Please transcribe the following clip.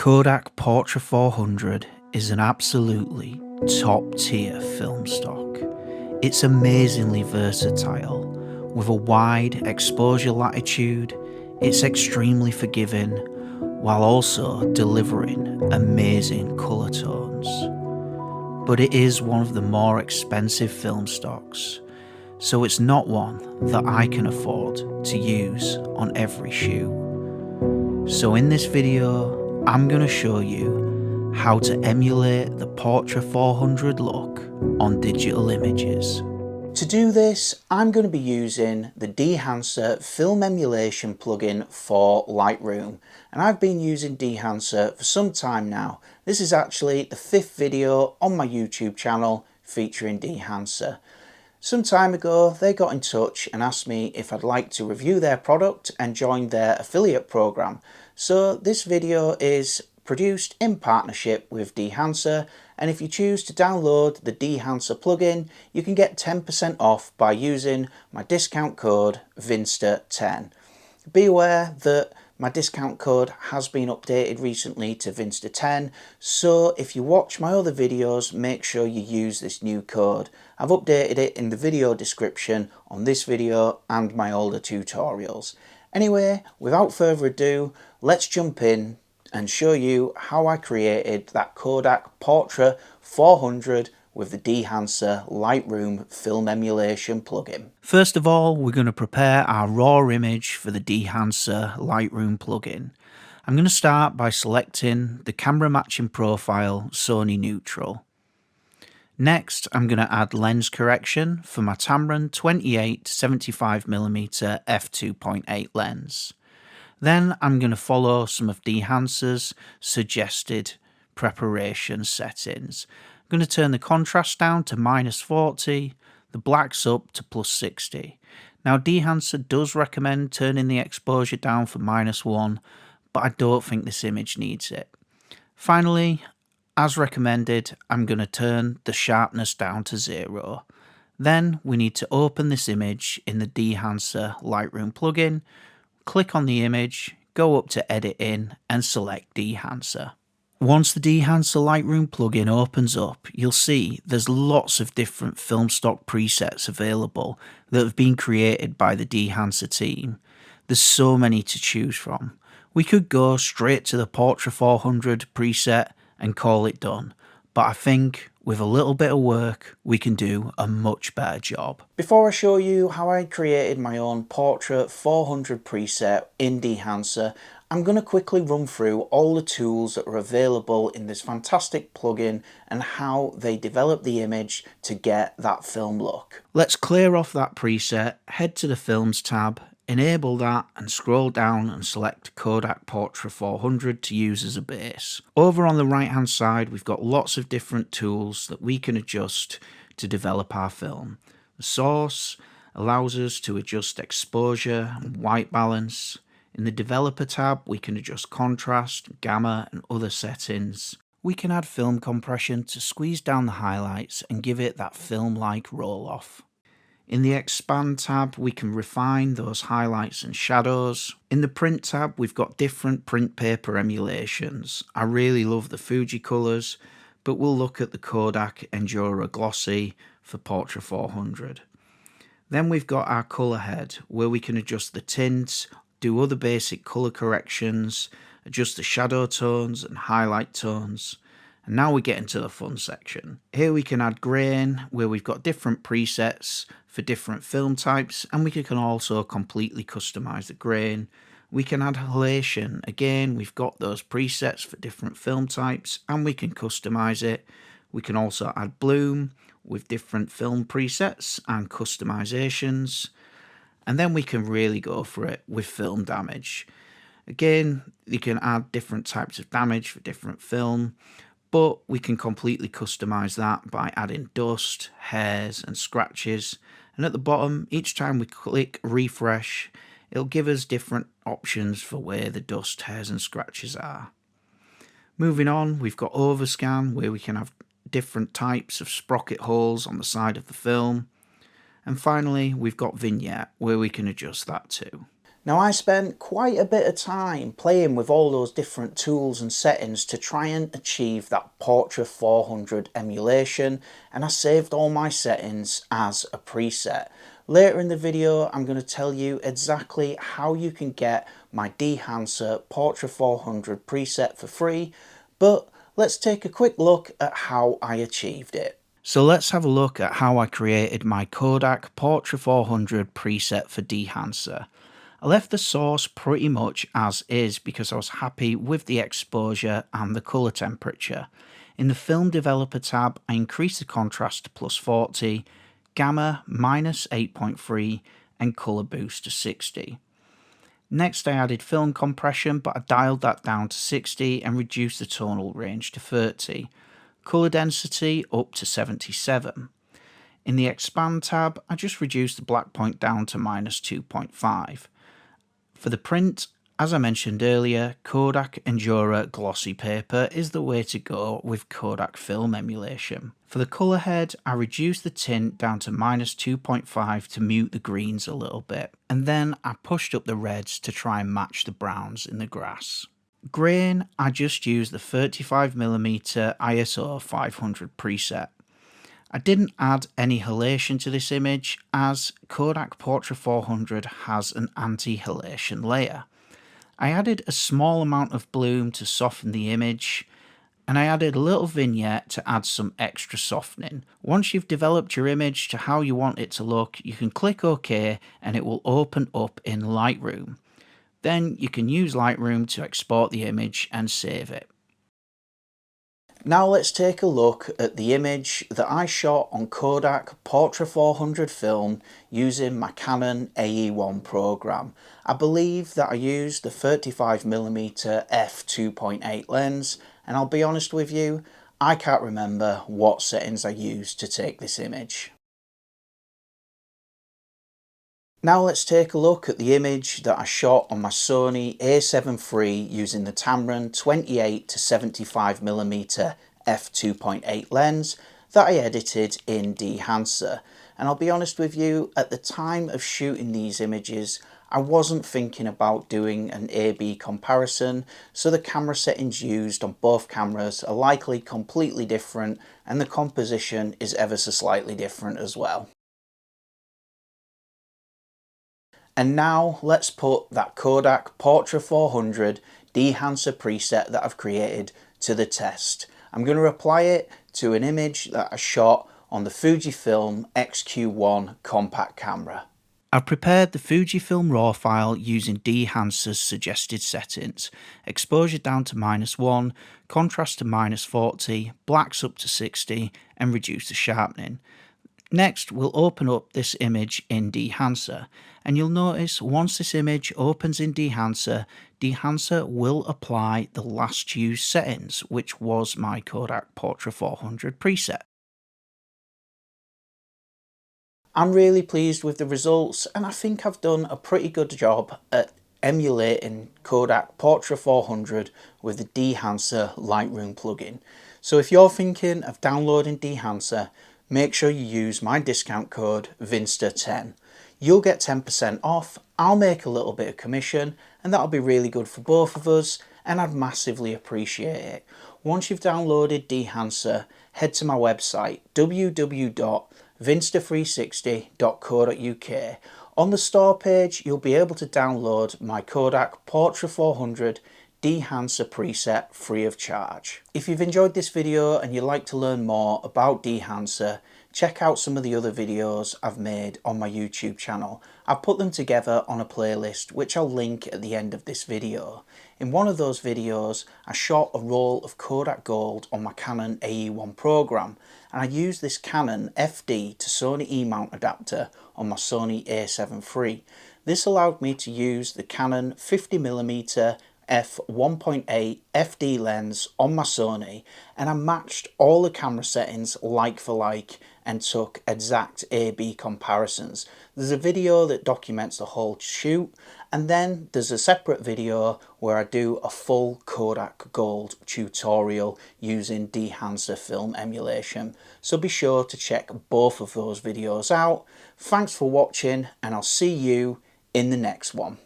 Kodak Portra 400 is an absolutely top tier film stock. It's amazingly versatile, with a wide exposure latitude. It's extremely forgiving, while also delivering amazing colour tones. But it is one of the more expensive film stocks, so it's not one that I can afford to use on every shoot. So in this video, I'm going to show you how to emulate the Portra 400 look on digital images. To do this, I'm going to be using the Dehancer film emulation plugin for Lightroom, and I've been using Dehancer for some time now. This is actually the 5th video on my YouTube channel featuring Dehancer. Some time ago, they got in touch and asked me if I'd like to review their product and join their affiliate program. So this video is produced in partnership with Dehancer, and if you choose to download the Dehancer plugin, you can get 10% off by using my discount code VINSTA10. Be aware that my discount code has been updated recently to VINSTA10, so if you watch my other videos, make sure you use this new code. I've updated it in the video description on this video and my older tutorials. Anyway, without further ado, let's jump in and show you how I created that Kodak Portra 400 with the Dehancer Lightroom film emulation plugin. First of all, we're going to prepare our raw image for the Dehancer Lightroom plugin. I'm going to start by selecting the camera matching profile Sony Neutral. Next, I'm going to add lens correction for my Tamron 28-75mm f2.8 lens. Then I'm going to follow some of Dehancer's suggested preparation settings. I'm going to turn the contrast down to -40, the blacks up to +60. Now Dehancer does recommend turning the exposure down for -1, but I don't think this image needs it. Finally, as recommended, I'm going to turn the sharpness down to 0. Then we need to open this image in the Dehancer Lightroom plugin, click on the image, go up to Edit In and select Dehancer. Once the Dehancer Lightroom plugin opens up, you'll see there's lots of different film stock presets available that have been created by the Dehancer team. There's so many to choose from. We could go straight to the Portra 400 preset and call it done, but I think with a little bit of work we can do a much better job. Before I show you how I created my own Portra 400 preset in Dehancer, I'm going to quickly run through all the tools that are available in this fantastic plugin and how they develop the image to get that film look. Let's clear off that preset, head to the Films tab, enable that and scroll down and select Kodak Portra 400 to use as a base. Over on the right hand side we've got lots of different tools that we can adjust to develop our film. The source allows us to adjust exposure and white balance. In the developer tab we can adjust contrast, gamma and other settings. We can add film compression to squeeze down the highlights and give it that film-like roll-off. In the Expand tab, we can refine those highlights and shadows. In the Print tab, we've got different print paper emulations. I really love the Fuji colours, but we'll look at the Kodak Endura Glossy for Portra 400. Then we've got our colour head, where we can adjust the tints, do other basic colour corrections, adjust the shadow tones and highlight tones. And now we get into the fun section. Here we can add grain, where we've got different presets for different film types, and we can also completely customize the grain. We can add halation. Again, we've got those presets for different film types and we can customize it. We can also add bloom with different film presets and customizations. And then we can really go for it with film damage. Again, you can add different types of damage for different film, but we can completely customize that by adding dust, hairs and scratches. And at the bottom, each time we click refresh, it'll give us different options for where the dust, hairs and scratches are. Moving on, we've got overscan, where we can have different types of sprocket holes on the side of the film. And finally, we've got vignette, where we can adjust that too. Now I spent quite a bit of time playing with all those different tools and settings to try and achieve that Portra 400 emulation, and I saved all my settings as a preset. Later in the video I'm going to tell you exactly how you can get my Dehancer Portra 400 preset for free, but let's take a quick look at how I achieved it. So let's have a look at how I created my Kodak Portra 400 preset for Dehancer. I left the source pretty much as is because I was happy with the exposure and the colour temperature. In the Film Developer tab, I increased the contrast to +40, Gamma -8.3 and Colour Boost to 60. Next I added film compression, but I dialed that down to 60 and reduced the tonal range to 30. Colour density up to 77. In the Expand tab, I just reduced the black point down to -2.5. For the print, as I mentioned earlier, Kodak Endura glossy paper is the way to go with Kodak film emulation. For the colour head, I reduced the tint down to -2.5 to mute the greens a little bit, and then I pushed up the reds to try and match the browns in the grass. Grain, I just used the 35mm ISO 500 preset. I didn't add any halation to this image as Kodak Portra 400 has an anti-halation layer. I added a small amount of bloom to soften the image, and I added a little vignette to add some extra softening. Once you've developed your image to how you want it to look, you can click OK and it will open up in Lightroom. Then you can use Lightroom to export the image and save it. Now let's take a look at the image that I shot on Kodak Portra 400 film using my Canon AE1 program. I believe that I used the 35mm f2.8 lens, and I'll be honest with you, I can't remember what settings I used to take this image. Now let's take a look at the image that I shot on my Sony A7 III using the Tamron 28 to 75mm f2.8 lens that I edited in Dehancer. And I'll be honest with you, at the time of shooting these images, I wasn't thinking about doing an A-B comparison, so the camera settings used on both cameras are likely completely different and the composition is ever so slightly different as well. And now let's put that Kodak Portra 400 Dehancer preset that I've created to the test. I'm going to apply it to an image that I shot on the Fujifilm XQ1 compact camera. I've prepared the Fujifilm RAW file using Dehancer's suggested settings. Exposure down to -1, contrast to -40, blacks up to 60 and reduce the sharpening. Next, we'll open up this image in Dehancer, and you'll notice once this image opens in Dehancer, Dehancer will apply the last used settings, which was my Kodak Portra 400 preset. I'm really pleased with the results, and I think I've done a pretty good job at emulating Kodak Portra 400 with the Dehancer Lightroom plugin. So if you're thinking of downloading Dehancer, make sure you use my discount code VINSTA10. You'll get 10% off, I'll make a little bit of commission, and that'll be really good for both of us, and I'd massively appreciate it. Once you've downloaded Dehancer, head to my website www.vinsta360.co.uk. On the store page, you'll be able to download my Kodak Portra 400 Dehancer preset free of charge. If you've enjoyed this video and you'd like to learn more about Dehancer, check out some of the other videos I've made on my YouTube channel. I've put them together on a playlist which I'll link at the end of this video. In one of those videos I shot a roll of Kodak Gold on my Canon AE1 program, and I used this Canon FD to Sony E-mount adapter on my Sony A7 III. This allowed me to use the Canon 50mm f1.8 FD lens on my Sony, and I matched all the camera settings like for like and took exact A-B comparisons. There's a video that documents the whole shoot, and then there's a separate video where I do a full Kodak Gold tutorial using Dehancer film emulation. So be sure to check both of those videos out. Thanks for watching, and I'll see you in the next one.